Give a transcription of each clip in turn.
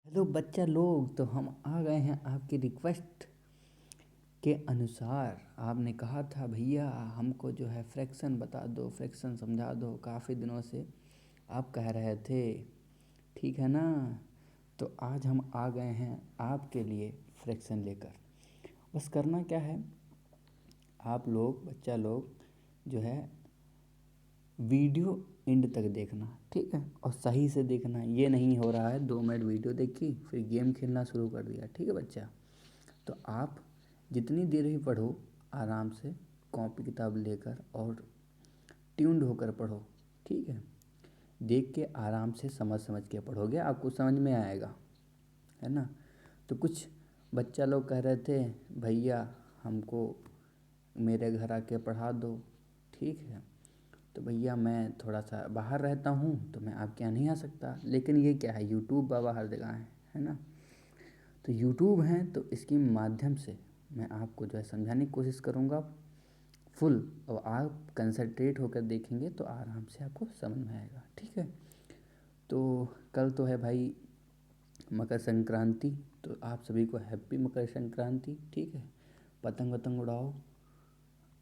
Hello बच्चा लोग, तो हम आ गए हैं आपकी रिक्वेस्ट के अनुसार। आपने कहा था भैया हमको जो है फ्रैक्शन बता दो, फ्रैक्शन समझा दो, काफ़ी दिनों से आप कह रहे थे, ठीक है ना। तो आज हम आ गए हैं आपके लिए फ्रैक्शन लेकर। बस करना क्या है, आप लोग बच्चा लोग जो है वीडियो एंड तक देखना, ठीक है। और सही से देखना, ये नहीं हो रहा है 2 मिनट वीडियो देखी फिर गेम खेलना शुरू कर दिया, ठीक है बच्चा। तो आप जितनी देर ही पढ़ो आराम से कॉपी किताब लेकर और ट्यून्ड होकर पढ़ो, ठीक है। देख के आराम से समझ समझ के पढ़ोगे, आपको समझ में आएगा, है ना। तो कुछ बच्चा लोग कह रहे थे भैया हमको मेरे घर आके पढ़ा दो, ठीक है। तो भैया मैं थोड़ा सा बाहर रहता हूँ तो मैं आपके यहाँ नहीं आ सकता, लेकिन ये क्या है, यूट्यूब बाबा हर जगह है ना। तो यूट्यूब है तो इसके माध्यम से मैं आपको जो है समझाने की कोशिश करूँगा फुल, और आप कंसंट्रेट होकर देखेंगे तो आराम से आपको समझ में आएगा, ठीक है। तो कल तो है भाई मकर संक्रांति, तो आप सभी को हैप्पी मकर संक्रांति, ठीक है। पतंग वतंग उड़ाओ,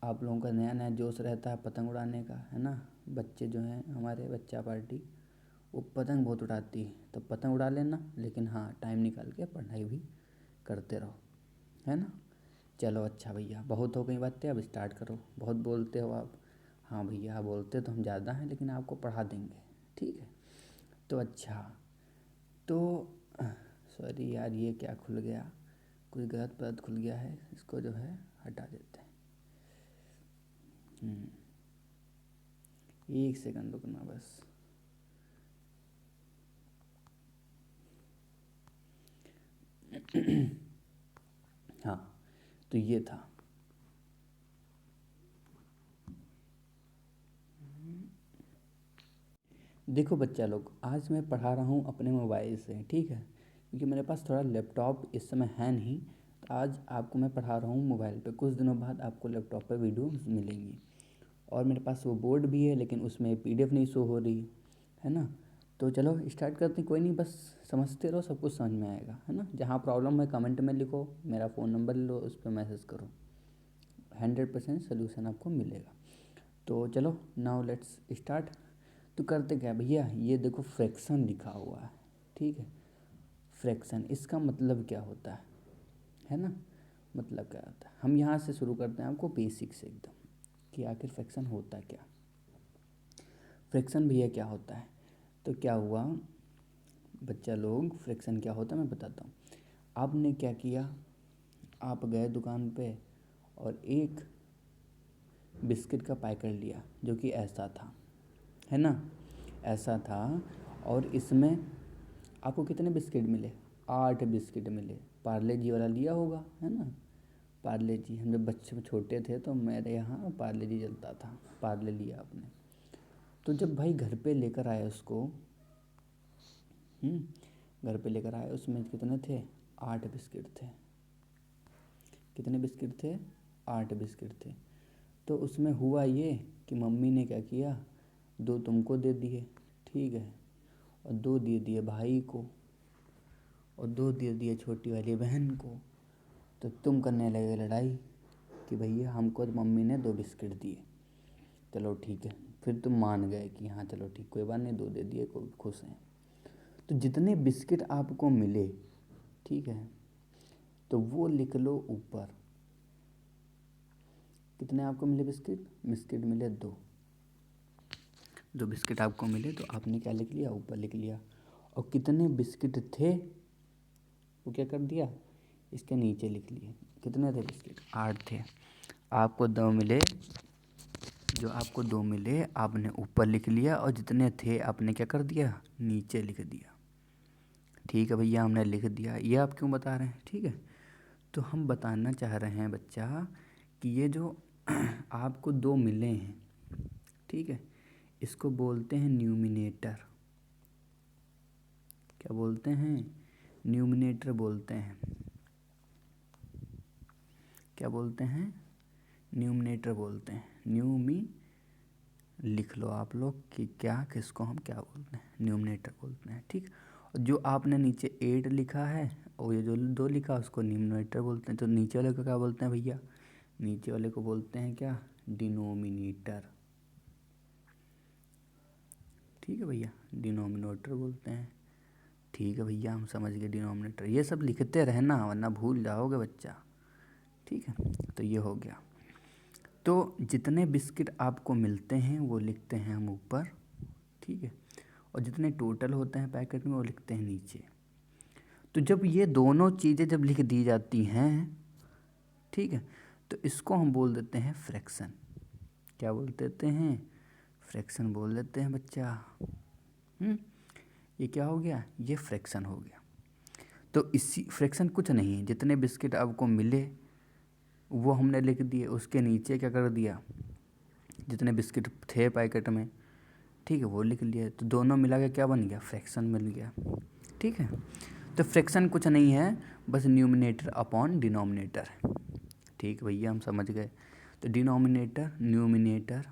आप लोगों का नया नया जोश रहता है पतंग उड़ाने का, है ना। बच्चे जो हैं हमारे बच्चा पार्टी वो पतंग बहुत उड़ाती है, तो पतंग उड़ा लेना, लेकिन हाँ टाइम निकाल के पढ़ाई भी करते रहो, है ना। चलो अच्छा भैया, बहुत हो गई बातें, अब स्टार्ट करो। बहुत बोलते हो आप। हाँ भैया बोलते तो हम ज़्यादा हैं, लेकिन आपको पढ़ा देंगे, ठीक है। तो अच्छा, तो सॉरी यार, ये क्या खुल गया, कुछ गलत पलत खुल गया है, इसको जो है हटा देते हैं। 1 सेकंड रुकना बस। हाँ, तो ये था। देखो बच्चा लोग, आज मैं पढ़ा रहा हूँ अपने मोबाइल से, ठीक है, क्योंकि मेरे पास थोड़ा लैपटॉप इस समय है नहीं। तो आज आपको मैं पढ़ा रहा हूँ मोबाइल पे, कुछ दिनों बाद आपको लैपटॉप पे वीडियो मिलेंगी। और मेरे पास वो बोर्ड भी है, लेकिन उसमें पीडीएफ नहीं शो हो रही है ना। तो चलो स्टार्ट करते हैं, कोई नहीं, बस समझते रहो, सब कुछ समझ में आएगा, है ना। जहाँ प्रॉब्लम है कमेंट में लिखो, मेरा फ़ोन नंबर लो, उस पर मैसेज करो, 100% सोल्यूशन आपको मिलेगा। तो चलो नाउ लेट्स स्टार्ट। तो करते क्या भैया, ये देखो फ्रैक्शन लिखा हुआ है, ठीक है। फ्रैक्शन, इसका मतलब क्या होता है ना। मतलब क्या होता है, हम यहाँ से शुरू करते हैं आपको बेसिक से एकदम, कि आखिर फ्रैक्शन होता क्या। फ्रैक्शन भैया क्या होता है, तो क्या हुआ बच्चा लोग, फ्रैक्शन क्या होता है मैं बताता हूँ। आपने क्या किया, आप गए दुकान पे और एक बिस्किट का पैकेट लिया जो कि ऐसा था, है ना, ऐसा था। और इसमें आपको कितने बिस्किट मिले, 8 बिस्किट मिले। पार्ले जी वाला लिया होगा, है ना। पार्ले जी, हम जब बच्चे में छोटे थे तो मेरे यहाँ पार्ले जी चलता था, पार्ले लिया आपने। तो जब भाई घर पे लेकर आए उसको, घर पे लेकर आए, उसमें कितने थे, 8 बिस्किट थे। कितने बिस्किट थे, 8 बिस्किट थे। तो उसमें हुआ ये कि मम्मी ने क्या किया, 2 तुमको दे दिए, ठीक है, और 2 दे दिए भाई को, और 2 दे दिए छोटी वाली बहन को। तो तुम करने लगे लड़ाई कि भैया हमको तो मम्मी ने 2 बिस्किट दिए। चलो ठीक है, फिर तुम मान गए कि हाँ चलो ठीक, कोई बात नहीं, 2 दे दिए, कोई खुश हैं। तो जितने बिस्किट आपको मिले, ठीक है, तो वो लिख लो ऊपर। कितने आपको मिले बिस्किट, बिस्किट मिले 2। 2 बिस्किट आपको मिले तो आपने क्या लिख लिया, ऊपर लिख लिया। और कितने बिस्किट थे वो क्या कर दिया, इसके नीचे लिख लिए। कितने थे बिस्किट, 8 थे। आपको 2 मिले, जो आपको 2 मिले आपने ऊपर लिख लिया, और जितने थे आपने क्या कर दिया, नीचे लिख दिया। ठीक है भैया, हमने लिख दिया। ये आप क्यों बता रहे हैं, ठीक है। तो हम बताना चाह रहे हैं बच्चा कि ये जो आपको 2 मिले हैं, ठीक है, इसको बोलते हैं न्यूमिनेटर। क्या बोलते हैं, न्यूमिनेटर बोलते हैं। क्या बोलते हैं, न्यूमिनेटर बोलते हैं। न्यूमी लिख लो आप लोग कि क्या, किसको हम क्या बोलते हैं, न्यूमिनेटर बोलते हैं, ठीक। जो आपने नीचे 8 लिखा है और ये जो 2 लिखा उसको न्यूमरेटर बोलते हैं। तो नीचे वाले को क्या बोलते हैं भैया? नीचे वाले को बोलते हैं क्या? डिनोमिनेटर। ठीक है भैया, डिनोमिनेटर बोलते हैं। ठीक है भैया, हम समझ गए डिनोमिनेटर। ये सब लिखते रहना वरना भूल जाओगे बच्चा। ठीक है, तो ये हो गया। तो जितने बिस्किट आपको मिलते हैं वो लिखते हैं हम ऊपर। ठीक है, और जितने टोटल होते हैं पैकेट में वो लिखते हैं नीचे। तो जब ये दोनों चीज़ें जब लिख दी जाती हैं, ठीक है, तो इसको हम बोल देते हैं फ्रैक्शन। क्या बोल देते हैं? फ्रैक्शन बोल देते हैं बच्चा। ये क्या हो गया? ये फ्रैक्शन हो गया। तो इसी फ्रैक्शन कुछ नहीं है, जितने बिस्किट आपको मिले वो हमने लिख दिए, उसके नीचे क्या कर दिया, जितने बिस्किट थे पैकेट में, ठीक है, वो लिख लिया। तो दोनों मिला के क्या बन गया? फ्रैक्शन मिल गया। ठीक है, तो फ्रैक्शन कुछ नहीं है, बस न्यूमिनेटर अपॉन डिनोमिनेटर है। ठीक भैया, हम समझ गए। तो डिनोमिनेटर न्यूमिनेटर,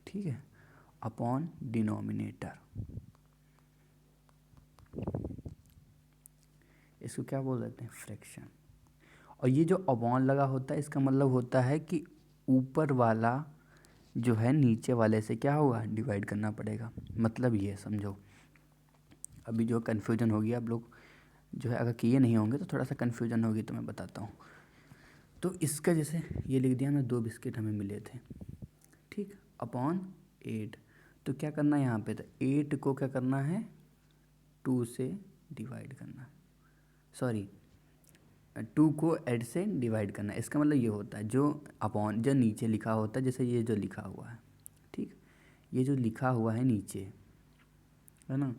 ठीक है, अपॉन डिनोमिनेटर, इसको क्या बोल देते हैं? फ्रैक्शन। और ये जो अपॉन लगा होता है इसका मतलब होता है कि ऊपर वाला जो है नीचे वाले से क्या होगा? डिवाइड करना पड़ेगा। मतलब ये समझो, अभी जो कन्फ्यूजन होगी आप लोग जो है अगर किए नहीं होंगे तो थोड़ा सा कन्फ्यूजन होगी, तो मैं बताता हूँ। तो इसका जैसे ये लिख दिया मैं, 2 बिस्किट हमें मिले थे, ठीक, अपॉन 8। तो क्या करना है यहाँ पे? तो 8 को क्या करना है? 2 से डिवाइड करना है, सॉरी 2 को 8 से डिवाइड करना है। इसका मतलब ये होता है जो अपॉन जो नीचे लिखा होता है, जैसे ये जो लिखा हुआ है, ठीक, ये जो लिखा हुआ है नीचे, है ना,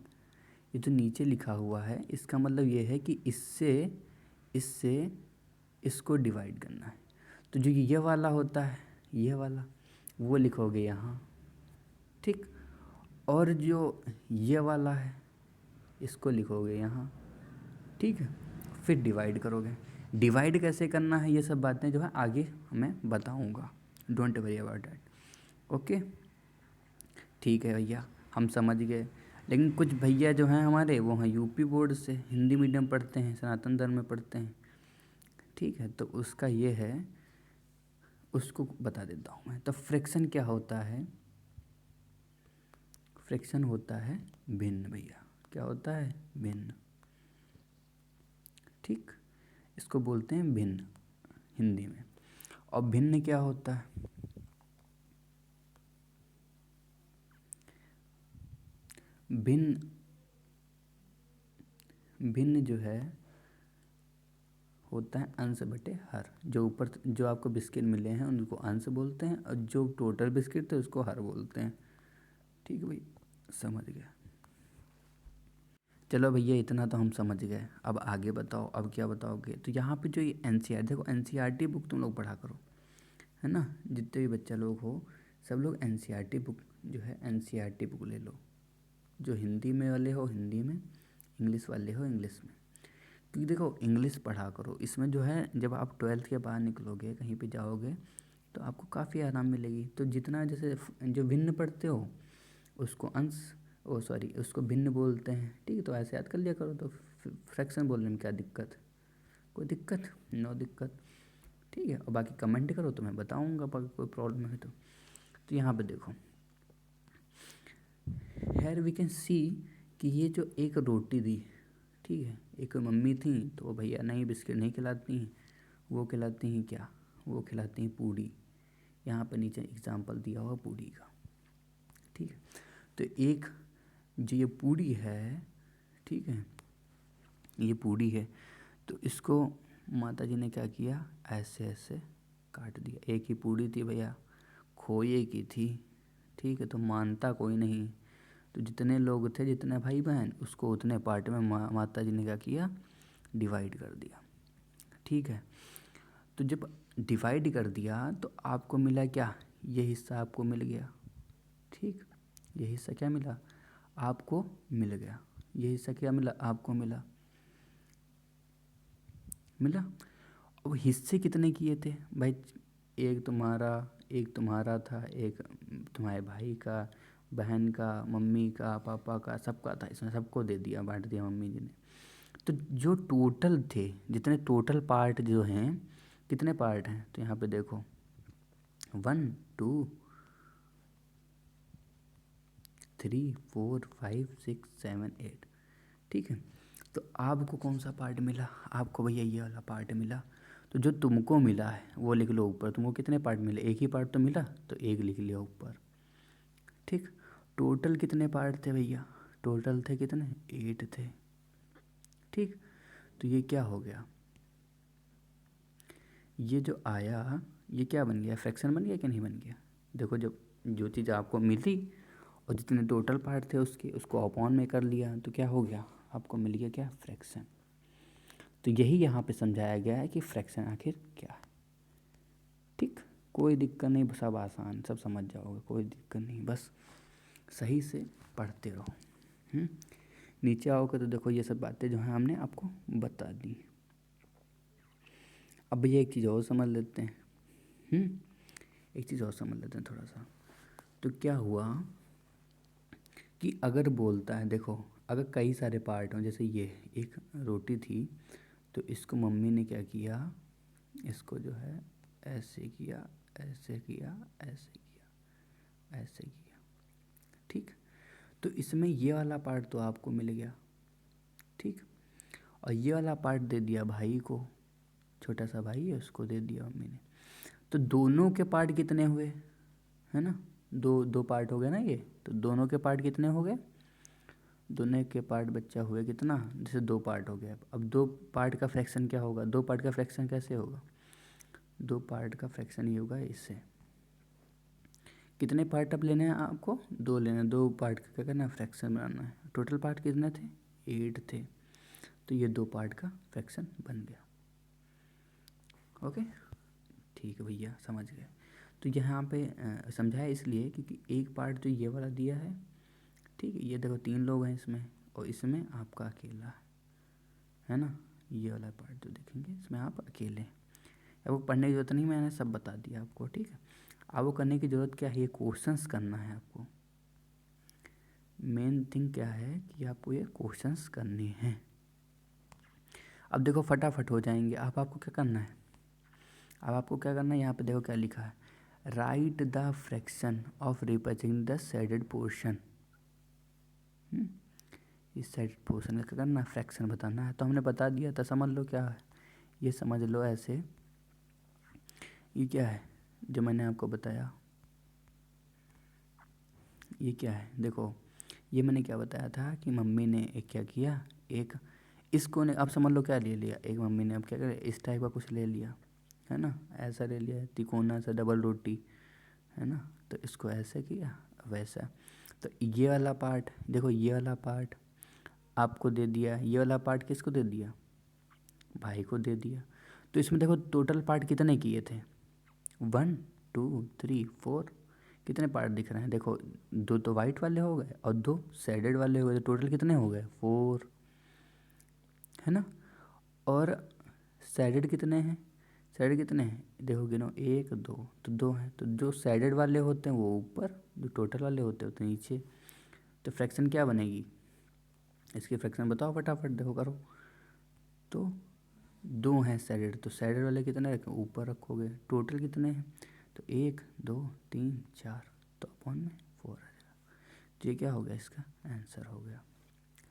ये जो नीचे लिखा हुआ है इसका मतलब ये है कि इससे इससे इसको डिवाइड करना है। तो जो ये वाला होता है, ये वाला, वो लिखोगे यहाँ, ठीक, और जो ये वाला है इसको लिखोगे यहाँ, ठीक है, फिर डिवाइड करोगे। डिवाइड कैसे करना है ये सब बातें जो है आगे मैं बताऊँगा, don't worry about that. Okay, ठीक है भैया, हम समझ गए। लेकिन कुछ भैया जो हैं हमारे वो हैं यूपी बोर्ड से, हिंदी मीडियम पढ़ते हैं, सनातन धर्म में पढ़ते हैं, ठीक है, तो उसका ये है, उसको बता देता हूँ मैं। तो फ्रैक्शन क्या होता है? फ्रैक्शन होता है भिन्न भैया। क्या होता है? भिन्न। ठीक, इसको बोलते हैं भिन्न हिंदी में। और भिन्न क्या होता है? भिन्न, भिन्न जो है होता है अंश बटे हर। जो ऊपर जो आपको बिस्किट मिले हैं उनको अंश बोलते हैं, और जो टोटल बिस्किट थे उसको हर बोलते हैं। ठीक है भाई, समझ गया। चलो भैया, इतना तो हम समझ गए। अब आगे बताओ, अब क्या बताओगे? तो यहाँ पे जो ये एनसीईआर, देखो एनसीईआरटी बुक तुम लोग पढ़ा करो, है ना, जितने भी बच्चा लोग हो सब लोग एनसीईआरटी बुक जो है एनसीईआरटी बुक ले लो। जो हिंदी में वाले हो हिंदी में, इंग्लिश वाले हो इंग्लिश में। क्योंकि देखो इंग्लिश पढ़ा करो, इसमें जो है जब आप 12th के बाहर निकलोगे कहीं पे जाओगे तो आपको काफ़ी आराम मिलेगी। तो जितना जैसे जो भिन्न पढ़ते हो उसको अंश, ओ सॉरी उसको भिन्न बोलते हैं, ठीक है, तो ऐसे याद कर लिया करो। तो फ्रैक्शन बोलने में क्या दिक्कत? कोई दिक्कत? नो दिक्कत। ठीक है, और बाकी कमेंट करो तो मैं बताऊँगा बाकी कोई प्रॉब्लम है तो यहाँ पे देखो, हेयर वी कैन सी कि ये जो एक रोटी दी, ठीक है, एक मम्मी थी तो वो भैया नहीं बिस्किट नहीं खिलाती हैं, वो खिलाती हैं क्या? वो खिलाती हैं पूड़ी। यहाँ पर नीचे एग्जाम्पल दिया हुआ पूड़ी का, ठीक है। तो एक जो ये पूड़ी है, ठीक है, ये पूड़ी है, तो इसको माता जी ने क्या किया? ऐसे ऐसे काट दिया। एक ही पूड़ी थी भैया, खोए की थी, ठीक है, तो मानता कोई नहीं। तो जितने लोग थे, जितने भाई बहन, उसको उतने पार्ट में माता जी ने क्या किया? डिवाइड कर दिया, ठीक है। तो जब डिवाइड कर दिया तो आपको मिला क्या? ये हिस्सा आपको मिल गया, ठीक, ये हिस्सा क्या मिला? आपको मिल गया। ये हिस्सा क्या मिला? आपको मिला। मिला। अब हिस्से कितने किए थे भाई? एक तुम्हारा था, एक तुम्हारे भाई का, बहन का, मम्मी का, पापा का, सबका था इसमें, सबको दे दिया, बांट दिया मम्मी जी ने। तो जो टोटल थे, जितने टोटल पार्ट जो हैं, कितने पार्ट हैं, तो यहाँ पे देखो 1 2 3 4 5 6 7 8, ठीक है। तो आपको कौन सा पार्ट मिला, आपको भैया ये वाला पार्ट मिला। तो जो तुमको मिला है वो लिख लो ऊपर, तुमको कितने पार्ट मिले, एक ही पार्ट तो मिला, तो एक लिख लिया ऊपर, ठीक। टोटल कितने पार्ट थे भैया, टोटल थे कितने, 8 थे, ठीक। तो ये क्या हो गया, ये जो आया ये क्या बन गया, फ्रैक्शन बन गया कि नहीं बन गया। देखो जब जो चीज़ आपको मिली और जितने टोटल पार्ट थे उसके, उसको अपॉन में कर लिया तो क्या हो गया, आपको मिल गया क्या, फ्रैक्शन। तो यही यहाँ पे समझाया गया है कि फ्रैक्शन आखिर क्या है, ठीक। कोई दिक्कत नहीं, सब आसान, सब समझ जाओगे, कोई दिक्कत नहीं, बस सही से पढ़ते रहो। नीचे आओगे तो देखो ये सब बातें जो हैं हमने आपको बता दी। अब भैया एक चीज़ और समझ लेते हैं, एक चीज़ और समझ लेते हैं थोड़ा सा। तो क्या हुआ कि अगर बोलता है, देखो अगर कई सारे पार्ट हों, जैसे ये एक रोटी थी, तो इसको मम्मी ने क्या किया, इसको जो है ऐसे किया, ऐसे किया, ऐसे किया, ऐसे किया, ठीक। तो इसमें ये वाला पार्ट तो आपको मिल गया, ठीक। और ये वाला पार्ट दे दिया भाई को, छोटा सा भाई है उसको दे दिया मम्मी ने। तो दोनों के पार्ट कितने हुए, है ना, दो दो पार्ट हो गए ना ये, तो दोनों के पार्ट कितने हो गए, दोनों के पार्ट बच्चा हुए कितना, जैसे 2 पार्ट हो गया। अब 2 पार्ट का फ्रैक्शन क्या होगा, 2 पार्ट का फ्रैक्शन कैसे होगा, 2 पार्ट का फ्रैक्शन ये होगा इससे। कितने पार्ट अब लेने हैं आपको, 2 लेने हैं, 2 पार्ट का क्या करना है, फ्रैक्शन बनाना है। टोटल पार्ट कितने थे, 8 थे, तो ये 2 पार्ट का फ्रैक्शन बन गया। ओके, ठीक है भैया, समझ गए। तो यहाँ पे समझाया इसलिए क्योंकि एक पार्ट जो ये वाला दिया है, ठीक है, ये देखो 3 लोग हैं इसमें, और इसमें आपका अकेला है ना, ये वाला पार्ट जो देखेंगे इसमें आप अकेले हैं। आपको पढ़ने की ज़रूरत नहीं, मैंने सब बता दिया आपको, ठीक है। आपको करने की ज़रूरत क्या है, ये क्वेश्चंस करना है आपको। मेन थिंग क्या है कि आपको ये क्वेश्चंस करने हैं। अब देखो फटाफट हो जाएंगे। अब आपको क्या करना है, अब आपको क्या करना है, यहाँ पे देखो क्या लिखा है, right the fraction of representing the shaded portion. इस साइड पोर्शन का क्या करना है, फ्रैक्शन बताना है। तो हमने बता दिया था, समझ लो क्या है, ये समझ लो ऐसे, ये क्या है जो मैंने आपको बताया, ये क्या है, देखो ये मैंने क्या बताया था कि मम्मी ने एक क्या किया, एक इसको ने, अब समझ लो क्या ले लिया, एक मम्मी ने अब क्या करे, इस टाइप का कुछ ले लिया, है ना, ऐसा ले लिया, तिकोना सा डबल रोटी, है ना, तो इसको ऐसे किया वैसा। तो ये वाला पार्ट देखो, ये वाला पार्ट आपको दे दिया, ये वाला पार्ट किसको दे दिया, भाई को दे दिया। तो इसमें देखो टोटल पार्ट कितने किए थे, 1 2 3 4, कितने पार्ट दिख रहे हैं, देखो 2 तो वाइट वाले हो गए और 2 शेडेड वाले हो गए, तो टोटल कितने हो गए, 4, है ना। और शेडेड कितने हैं, शेडेड कितने हैं, देखो गिनो, 1 2, तो 2 हैं। तो जो शेडेड वाले होते हैं वो ऊपर, जो टोटल वाले होते हैं नीचे। तो फ्रैक्शन क्या बनेगी, इसकी फ्रैक्शन बताओ फटाफट, देखो करो। तो 2 हैं शेडेड, तो शेडेड वाले कितने रखें, ऊपर रखोगे। टोटल कितने हैं, तो 1 2 3 4, तो अपॉन में 4 आ जाएगा। तो ये क्या हो गया, इसका आंसर हो गया,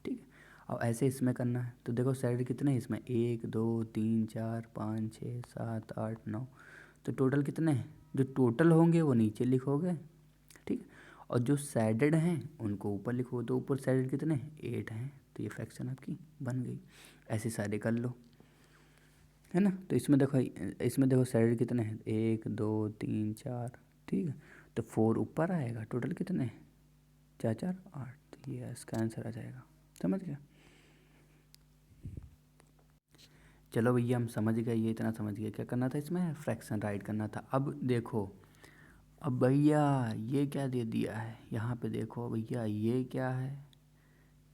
ठीक है। अब ऐसे इसमें करना है, तो देखो शेडेड कितने हैं इसमें, 1 2 3 4 5 6 7 8 9, तो टोटल कितने हैं, जो टोटल होंगे वो नीचे लिखोगे, ठीक है। और जो शेडेड हैं उनको ऊपर लिखो, तो ऊपर शेडेड कितने हैं, 8 हैं, तो ये फ्रैक्शन आपकी बन गई। ऐसे सारे कर लो, है ना। तो इसमें देखो शेडेड कितने हैं, 1 2 3 4, ठीक है। तो 4 ऊपर आएगा, टोटल कितने हैं, 4 4 8, तो ये इसका आंसर आ जाएगा, समझ गया। चलो भैया हम समझ गए, ये इतना समझ गए, क्या करना था इसमें, फ्रैक्शन राइट करना था। अब देखो, अब भैया ये क्या दे दिया है, यहाँ पे देखो भैया ये क्या है,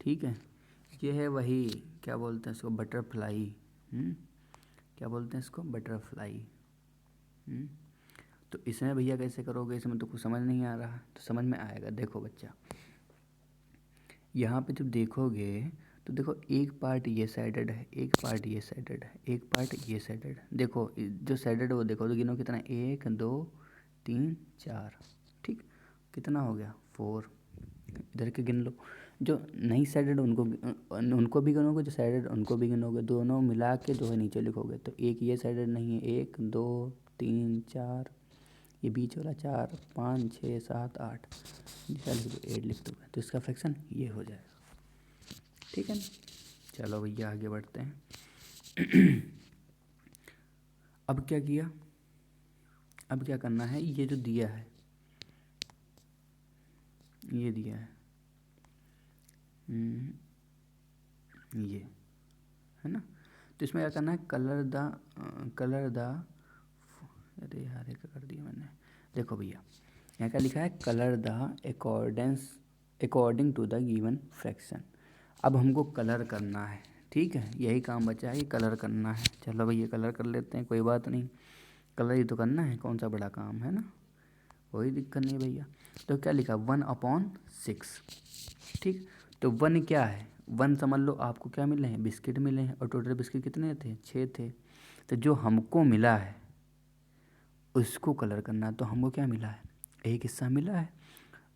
ठीक है, ये है वही, क्या बोलते हैं इसको, बटरफ्लाई, क्या बोलते हैं इसको, बटरफ्लाई। तो इसमें भैया कैसे करोगे, इसमें तो कुछ समझ नहीं आ रहा, तो समझ में आएगा। देखो बच्चा, यहाँ पे जब देखोगे तो देखो एक पार्ट ये साइडेड है, एक पार्ट ये साइडेड है, एक पार्ट ये साइडेड है। देखो जो साइडेड है वो देखो तो गिनो कितना है, 1 2 3 4, ठीक, कितना हो गया 4। इधर के गिन लो, जो नहीं साइडेड उनको भी गिनोगे, जो साइडेड उनको भी गिनोगे, दोनों मिला के जो है नीचे लिखोगे। तो एक ये साइडेड नहीं है, 1 2 3 4, ये बीच वाला 4 5 6 7 8, क्या लिख दो 8 लिख दो, तो इसका फ्रैक्शन ये हो जाएगा। ठीक है ना, चलो भैया आगे बढ़ते हैं। अब क्या किया, अब क्या करना है, ये जो दिया है, ये दिया है, ये है ना, तो इसमें क्या करना है, कलर द अरे यार ये क्या कर दिया मैंने। देखो भैया यहाँ क्या लिखा है, colour the according to the given fraction. अब हमको कलर करना है, ठीक है, यही काम बचा है, ये कलर करना है। चलो भैया कलर कर लेते हैं, कोई बात नहीं, कलर ही तो करना है, कौन सा बड़ा काम है ना, कोई दिक्कत नहीं भैया। तो क्या लिखा, 1/6, ठीक। तो 1 क्या है, 1 समझ लो आपको क्या मिले हैं, बिस्किट मिले हैं, और टोटल बिस्किट कितने थे, 6 थे। तो जो हमको मिला है उसको कलर करना है, तो हमको क्या मिला है, एक हिस्सा मिला है,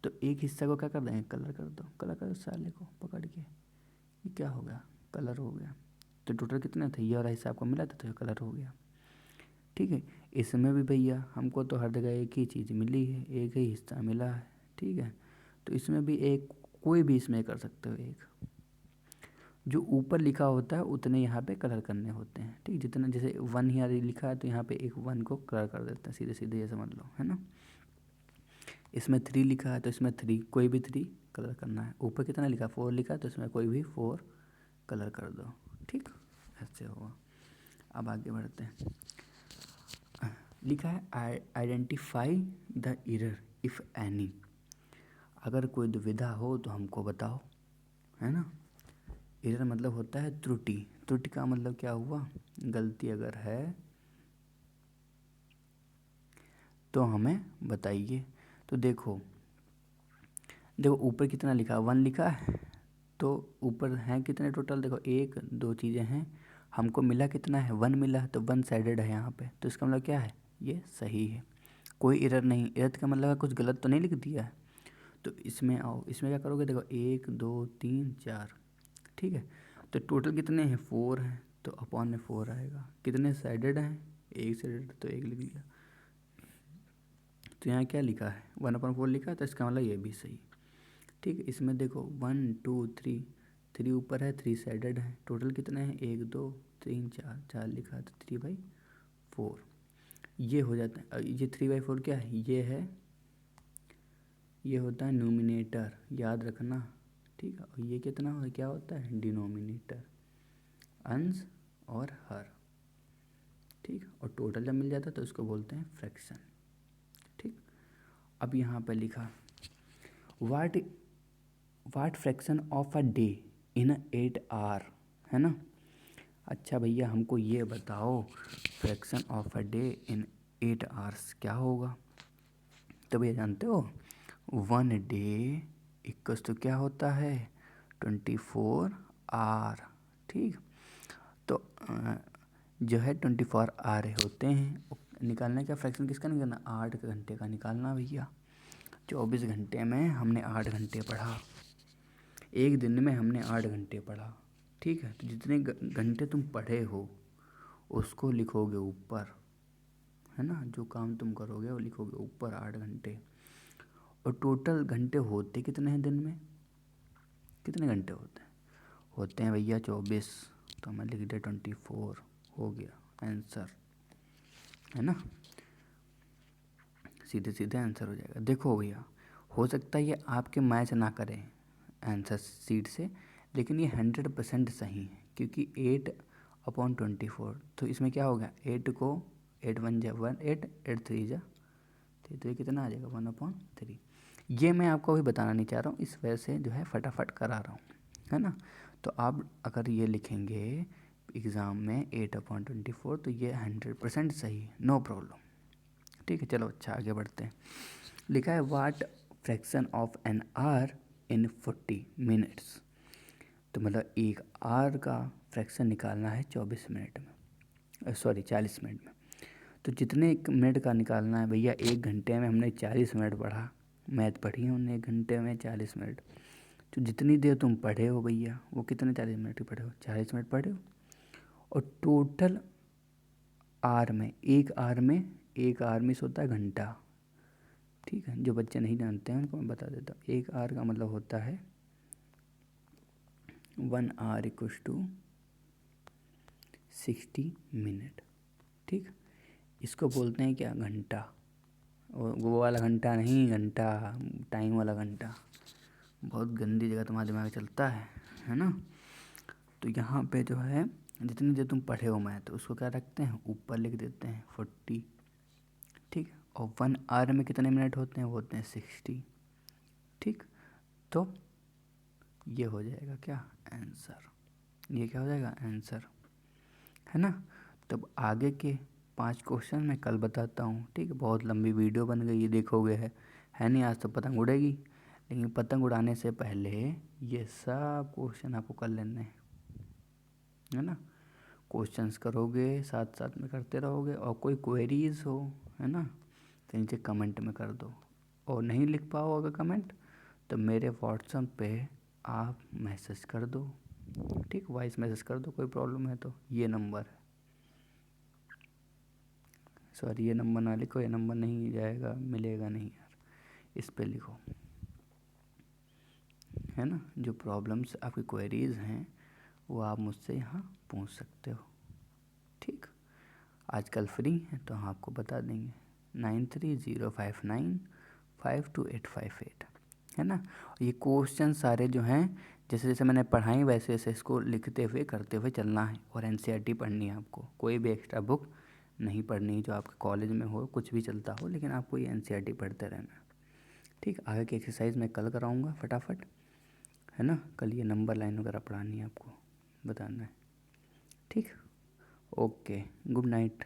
तो एक हिस्सा को क्या कर देंगे, कलर कर दो, कलर कर साले को पकड़ के, ये क्या हो गया, कलर हो गया। तो टोटल कितने थे, ये वाला हिस्सा आपको मिला था, तो ये कलर हो गया। ठीक है, इसमें भी भैया हमको तो हर जगह एक ही चीज़ मिली है, एक ही हिस्सा मिला है, ठीक है। तो इसमें भी एक, कोई भी इसमें कर सकते हो, एक जो ऊपर लिखा होता है उतने यहाँ पे कलर करने होते हैं, ठीक। जितना जैसे 1 यहाँ लिखा है तो यहाँ पे एक 1 को कलर कर देते हैं, सीधे सीधे ये समझ लो, है ना। इसमें 3 लिखा है तो इसमें 3, कोई भी 3 कलर करना है। ऊपर कितना लिखा, 4 लिखा है तो इसमें कोई भी 4 कलर कर दो, ठीक, ऐसे होगा। अब आगे बढ़ते हैं, लिखा है identify the error if any. अगर कोई दुविधा हो तो हमको बताओ, है ना। एरर मतलब होता है त्रुटि, त्रुटि का मतलब क्या हुआ, गलती अगर है तो हमें बताइए। तो देखो ऊपर कितना लिखा, 1 लिखा है, तो ऊपर हैं कितने टोटल, देखो 1 2 चीज़ें हैं, हमको मिला कितना है, 1 मिला है, तो 1 साइडेड है यहाँ पे, तो इसका मतलब क्या है, ये सही है, कोई एरर नहीं। एरर का मतलब है कुछ गलत तो नहीं लिख दिया है। तो इसमें आओ, इसमें क्या करोगे, देखो 1 2 3 4, ठीक है। तो टोटल कितने हैं, 4 हैं, तो अपॉन में 4 आएगा। कितने साइडेड हैं, एक साइडेड, तो एक लिख दिया। तो यहाँ क्या लिखा है, 1/4 लिखा है, तो इसका मतलब ये भी सही, ठीक है। इसमें देखो 1 2 3, 3 ऊपर है, 3 साइडेड है, टोटल कितने हैं, 1 2 3 4, 4 लिखा है, तो 3/4 ये हो जाता है। ये 3/4 क्या है, ये है, ये होता है न्यूमिनेटर, याद रखना, ठीक है। और ये कितना हो, क्या होता है, डिनोमिनेटर, अंश और हर, ठीक। और टोटल जब मिल जाता है तो इसको बोलते हैं फ्रैक्शन, ठीक। अब यहाँ पे लिखा what fraction of a day in 8 hour, है ना। अच्छा भैया हमको ये बताओ fraction of a day in 8 hours क्या होगा। तो भैया जानते हो 1 डे इक्वल्स तो क्या होता है, 24 आवर, ठीक। तो जो है 24 आवर होते हैं, निकालने का फ्रैक्शन किसका निकालना, 8 घंटे का निकालना भैया। 24 घंटे में हमने 8 घंटे पढ़ा, एक दिन में हमने 8 घंटे पढ़ा, ठीक है। तो जितने घंटे तुम पढ़े हो उसको लिखोगे ऊपर, है ना, जो काम तुम करोगे वो लिखोगे ऊपर 8 घंटे। और टोटल घंटे होते कितने हैं दिन में, कितने घंटे होते हैं भैया 24, तो मैं लिख दिया 24, हो गया आंसर, है ना, सीधे सीधे आंसर हो जाएगा। देखो भैया हो सकता है ये आपके मैच ना करें आंसर सीट से, लेकिन ये 100% सही है, क्योंकि 8/24, तो इसमें क्या होगा, 8 को 8 1 जा 1 8 8 3 जा, तो ये कितना आ जाएगा 1/3। ये मैं आपको अभी बताना नहीं चाह रहा हूँ, इस वजह से जो है फटाफट करा रहा हूँ, है ना। तो आप अगर ये लिखेंगे एग्ज़ाम में 8/24, तो ये 100% सही है, नो प्रॉब्लम, ठीक है, चलो अच्छा आगे बढ़ते हैं। लिखा है what fraction of an hour in 40 minutes. तो मतलब एक आवर का फ्रैक्शन निकालना है 24 मिनट में, सॉरी 40 मिनट में। तो जितने एक मिनट का निकालना है भैया, 1 घंटे में हमने 40 मिनट पढ़ा, मैथ पढ़ी है हमने, 1 घंटे में 40 मिनट। तो जितनी देर तुम पढ़े हो भैया, वो कितने 40 मिनट ही पढ़े हो, 40 मिनट पढ़े हो। और टोटल आर में, एक आर में होता है घंटा। ठीक है, जो बच्चे नहीं जानते हैं उनको मैं बता देता हूँ। एक आर का मतलब होता है 1 आवर इक्वल्स टू 60 मिनट। ठीक, इसको बोलते हैं क्या, घंटा। वो वाला घंटा नहीं, घंटा टाइम वाला घंटा। बहुत गंदी जगह तुम्हारा दिमाग चलता है ना। तो यहाँ पे जो है जितनी देर तुम पढ़े हो मैथ, उसको क्या रखते हैं, ऊपर लिख देते हैं 40। ठीक, और 1 आवर में कितने मिनट होते हैं, वो होते हैं 60। ठीक, तो ये हो जाएगा क्या, आंसर। ये क्या हो जाएगा, आंसर, है ना। तब आगे के 5 क्वेश्चन मैं कल बताता हूँ। ठीक है, बहुत लंबी वीडियो बन गई, ये देखोगे है नहीं। आज तो पतंग उड़ेगी, लेकिन पतंग उड़ाने से पहले ये सब क्वेश्चन आपको कर लेने हैं, है ना। क्वेश्चंस करोगे, साथ साथ में करते रहोगे। और कोई क्वेरीज हो, है ना, तो नीचे कमेंट में कर दो। और नहीं लिख पाओ अगर कमेंट, तो मेरे व्हाट्सएप पे आप मैसेज कर दो। ठीक, वॉइस मैसेज कर दो, कोई प्रॉब्लम है तो। ये नंबर है, सॉरी ये नंबर ना लिखो, ये नंबर नहीं जाएगा, मिलेगा नहीं यार, इस पे लिखो, है ना। जो प्रॉब्लम्स आपकी क्वेरीज हैं वो आप मुझसे यहाँ पूछ सकते हो। ठीक, आजकल फ्री है तो हम आपको बता देंगे। 9305952858, है ना। ये क्वेश्चन सारे जो हैं, जैसे जैसे मैंने पढ़ाई वैसे वैसे इसको लिखते हुए करते हुए चलना है। और एनसीईआरटी पढ़नी है आपको, कोई भी एक्स्ट्रा बुक नहीं पढ़नी, जो आपके कॉलेज में हो, कुछ भी चलता हो, लेकिन आपको ये एनसीईआरटी पढ़ते रहना है। ठीक, आगे की एक्सरसाइज मैं कल कराऊँगा फटाफट, है ना। कल ये नंबर लाइन वगैरह पढ़ानी है आपको, बताना है। ठीक, ओके, गुड नाइट।